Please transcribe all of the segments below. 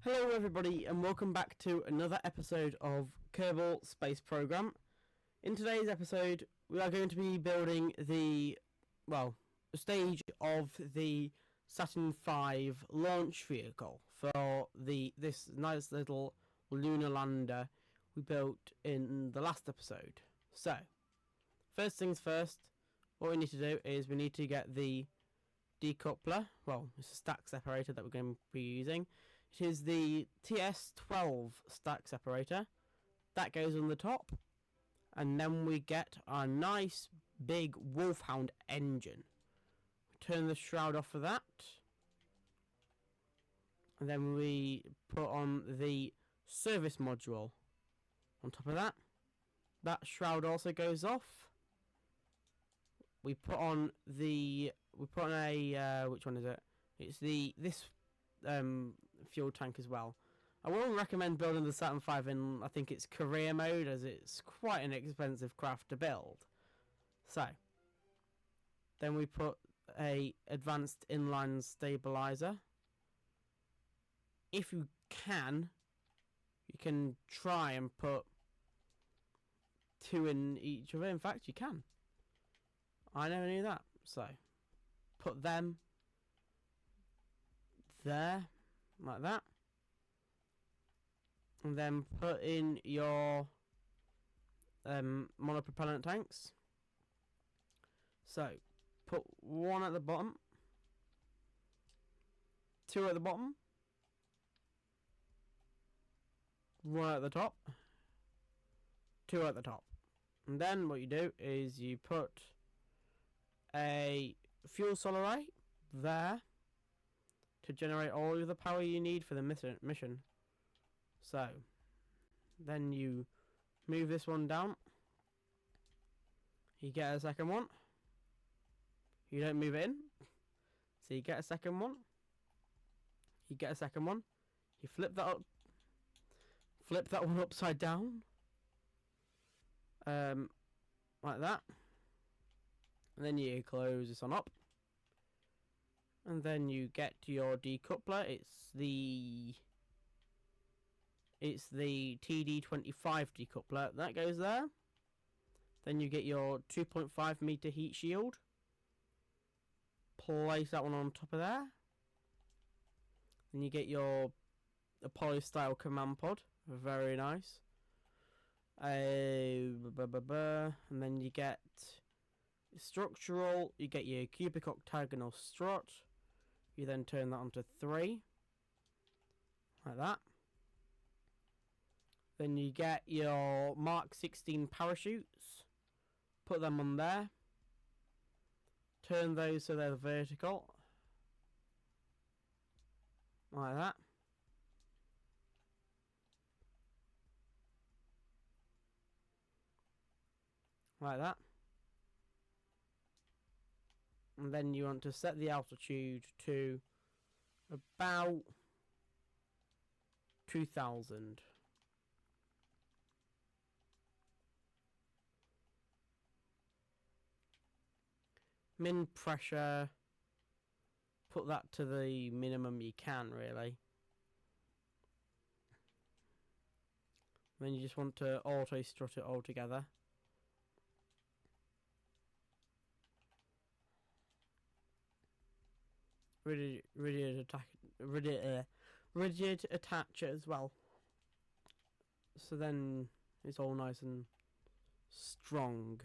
Hello everybody and welcome back to another episode of Kerbal Space Program. In today's episode we are going to be building the stage of the Saturn V launch vehicle for this nice little lunar lander we built in the last episode. So, first things first, what we need to do is we need to get the decoupler. Well, it's a stack separator that we're going to be using. It is the TS12 stack separator that goes on the top, and then we get our nice big Wolfhound engine. We turn the shroud off for that, and then we put on the service module on top of that. That shroud also goes off. We put on a which one is it? It's this fuel tank as well. I will recommend building the Saturn V in, I think it's career mode, as it's quite an expensive craft to build. So then we put a advanced inline stabilizer. If you can try and put two in each of it. In fact, you can. I never knew that. So put them there, like that, and then put in your monopropellant tanks. So put one at the bottom, two at the bottom, one at the top, two at the top, and then what you do is you put a fuel cell array there to generate all of the power you need for the mission. So then you move this one down, you get a second one, you don't move it in, so you get a second one, you get a second one, you flip that up, flip that one upside down, like that, and then you close this one up. And then you get to your decoupler. It's the TD25 decoupler that goes there. Then you get your 2.5 meter heat shield. Place that one on top of there. Then you get your Apollo style command pod. Very nice. And then you get structural. You get your cubic octagonal strut. You then turn that onto 3, like that. Then you get your Mark 16 parachutes, put them on there, turn those so they're vertical, like that. Like that. And then you want to set the altitude to about 2000. Min pressure, put that to the minimum you can, really. Then you just want to auto strut it all together. Rigid attach as well. So then it's all nice and strong.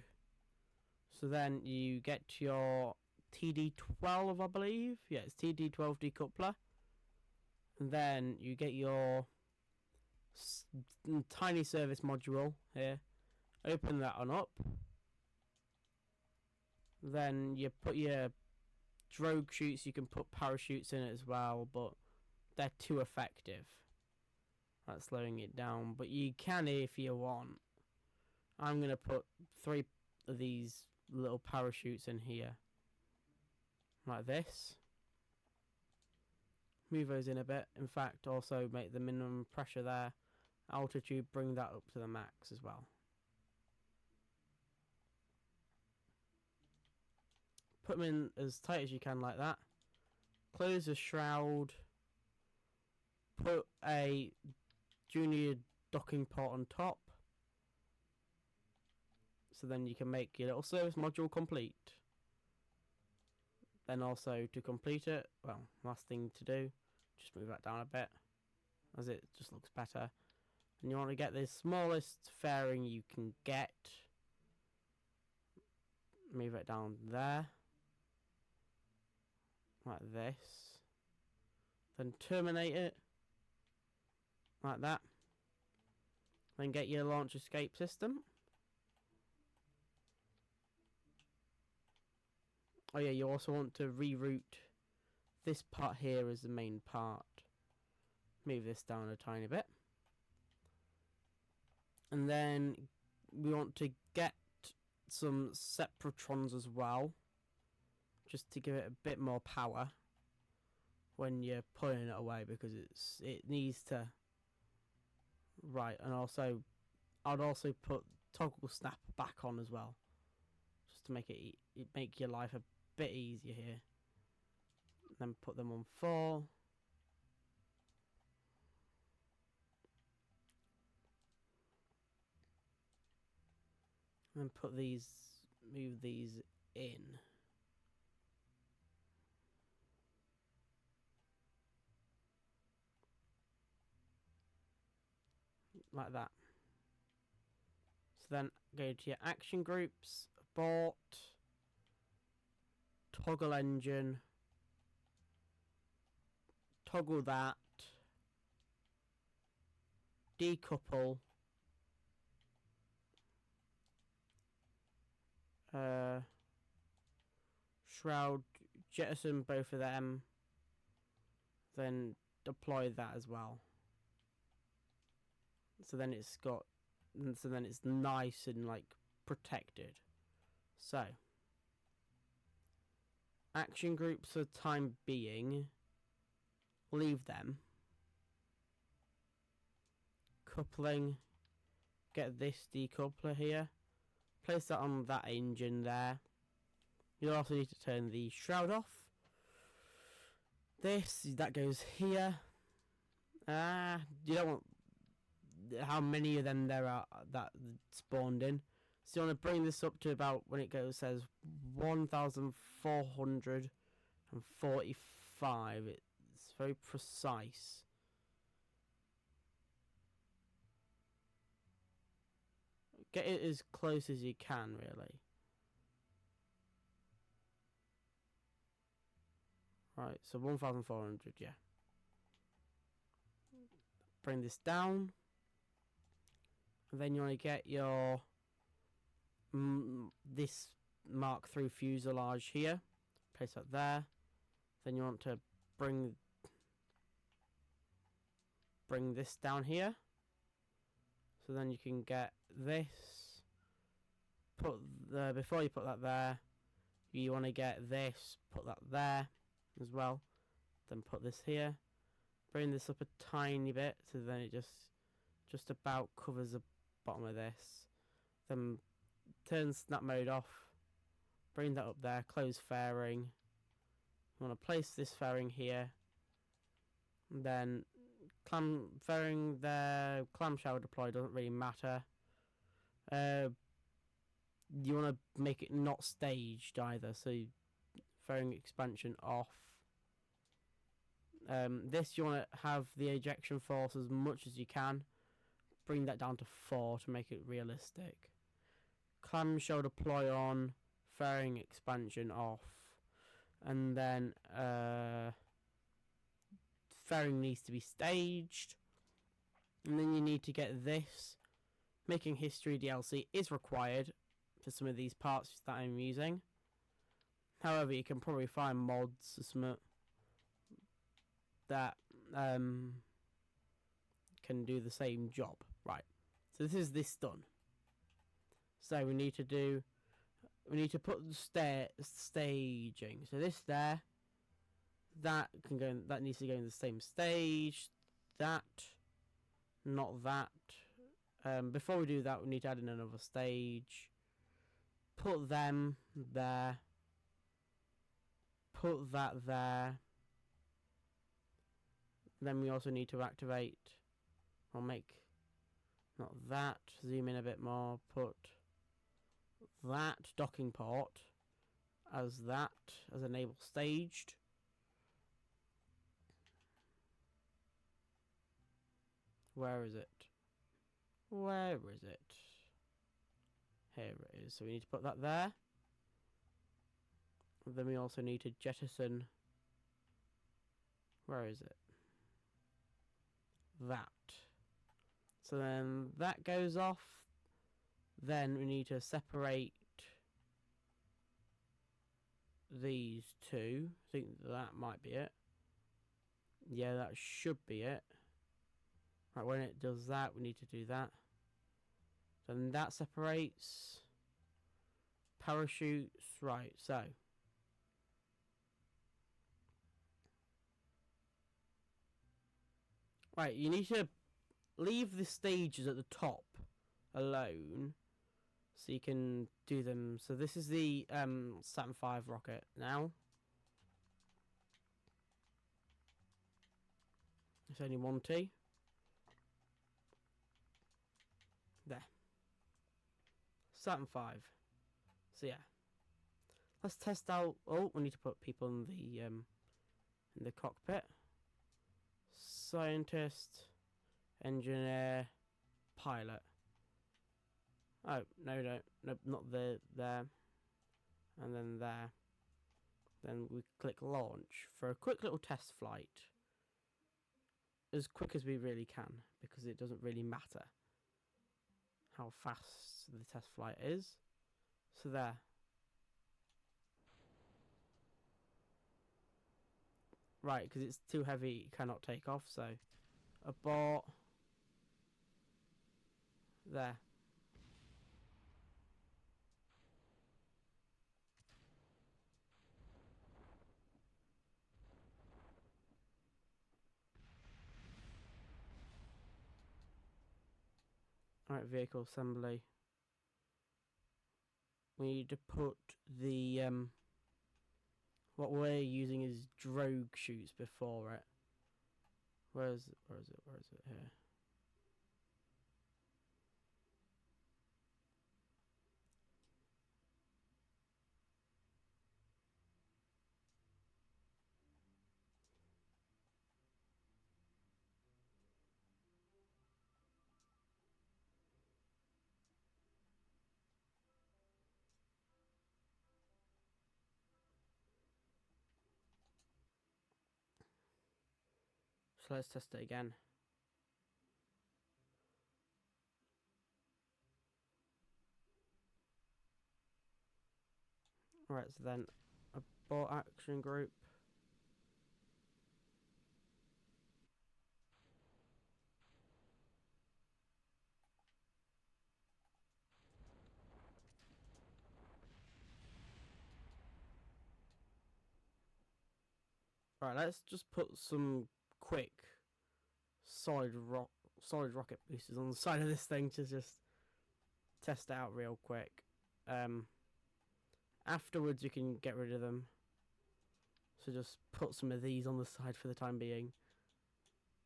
So then you get your TD12, I believe. Yeah, it's TD12 decoupler. And then you get your tiny service module here. Open that on up. Then you put your drogue chutes. You can put parachutes in it as well, but they're too effective at slowing it down. But you can if you want. I'm going to put 3 of these little parachutes in here, like this. Move those in a bit. In fact, also make the minimum pressure there. Altitude, bring that up to the max as well. Put them in as tight as you can, like that. Close the shroud. put a junior docking port on top. So then you can make your little service module complete. Then also to complete it, well, last thing to do, just move that down a bit, as it just looks better. And you want to get the smallest fairing you can get. Move it down there. Like this. Then terminate it. Like that. Then get your launch escape system. Oh yeah, you also want to reroute this part here as the main part. Move this down a tiny bit. And then we want to get some separatrons as well, just to give it a bit more power when you're pulling it away, because it needs to. Right, and also I'd also put toggle snap back on as well, just to make it make your life a bit easier here. Then put them on 4. And put these, move these in. Like that. So then go to your action groups, abort, toggle engine, toggle that, decouple, shroud, jettison both of them, then deploy that as well. So then it's nice and like protected. So action groups for the time being, leave them. Coupling, get this decoupler here, place that on that engine there. You'll also need to turn the shroud off. That goes here. You don't want how many of them there are that spawned in. So you want to bring this up to about, when it says 1,445. It's very precise. Get it as close as you can, really. Right, so 1,400, yeah. Bring this down. And then you want to get your this Mark III fuselage here. Place that there. Then you want to bring this down here. So then you can get this. Before you put that there, you want to get this, put that there as well. Then put this here. Bring this up a tiny bit, so then it just about covers the bottom of this. Then turn snap mode off. Bring that up there. Close fairing. You want to place this fairing here. And then clam fairing there. Clamshell deploy doesn't really matter. You want to make it not staged either, so fairing expansion off. This you want to have the ejection force as much as you can. Bring that down to 4 to make it realistic. Clamshell deploy on, fairing expansion off, and then fairing needs to be staged. And then you need to get this. Making History DLC is required for some of these parts that I'm using. However, you can probably find mods or something that can do the same job. Right, so this is this done. So we need to put the staging. So this there, that needs to go in the same stage. That, not that. Before we do that, we need to add in another stage. Put them there. Put that there. Then we also need to activate, or make, not that, zoom in a bit more, put that docking port as enable staged. Where is it? Where is it? Here it is. So we need to put that there. And then we also need to jettison. Where is it? That. So then that goes off. Then we need to separate these two. I think that might be it. Yeah, that should be it. Right, when it does that, we need to do that. Then that separates. Parachutes. Right, so. Right, you need to leave the stages at the top alone so you can do them. So this is the SATURN V rocket now. It's only one T. There. SATURN V. So yeah. Let's test out. Oh, we need to put people in the cockpit. Scientist, engineer, pilot. Oh, no, not there. And then there. Then we click launch for a quick little test flight. As quick as we really can, because it doesn't really matter how fast the test flight is. So there. Right, because it's too heavy, it cannot take off, so abort. There. Alright, vehicle assembly. We need to put the what we're using is drogue chutes before it. Where is it here? So let's test it again. Alright, so then abort action group. Alright, let's just put some quick solid rocket boosters on the side of this thing to just test it out real quick. Afterwards you can get rid of them. So just put some of these on the side for the time being.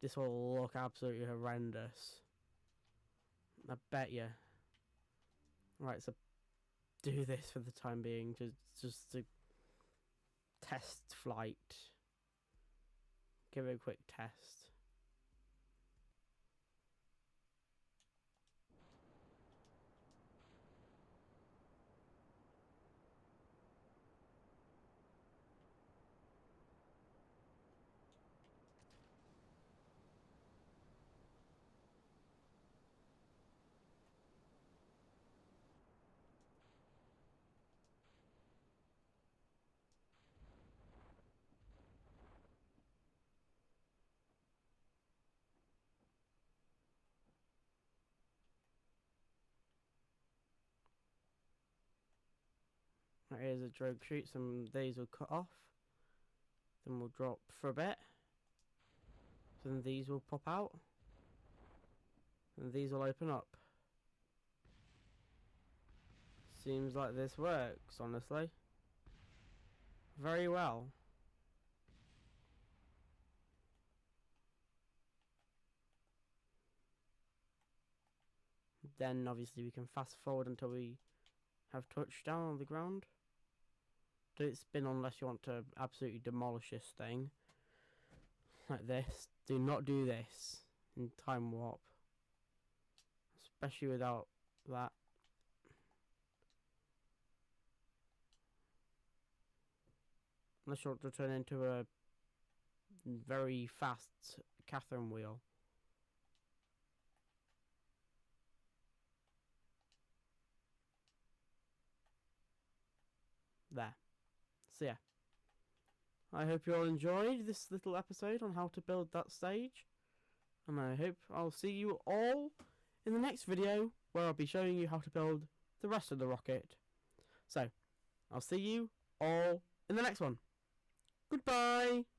This will look absolutely horrendous. I bet you. Right, so do this for the time being, just to test flight. Give it a quick test. Right, here's a drogue chute. Some of these will cut off. Then we'll drop for a bit. Then these will pop out. And these will open up. Seems like this works, honestly. Very well. then obviously we can fast forward until we have touched down on the ground. Don't spin unless you want to absolutely demolish this thing. Like this. Do not do this in time warp. Especially without that. Unless you want to turn into a very fast Catherine wheel. There. So yeah. I hope you all enjoyed this little episode on how to build that stage. And I hope I'll see you all in the next video where I'll be showing you how to build the rest of the rocket. So, I'll see you all in the next one. Goodbye!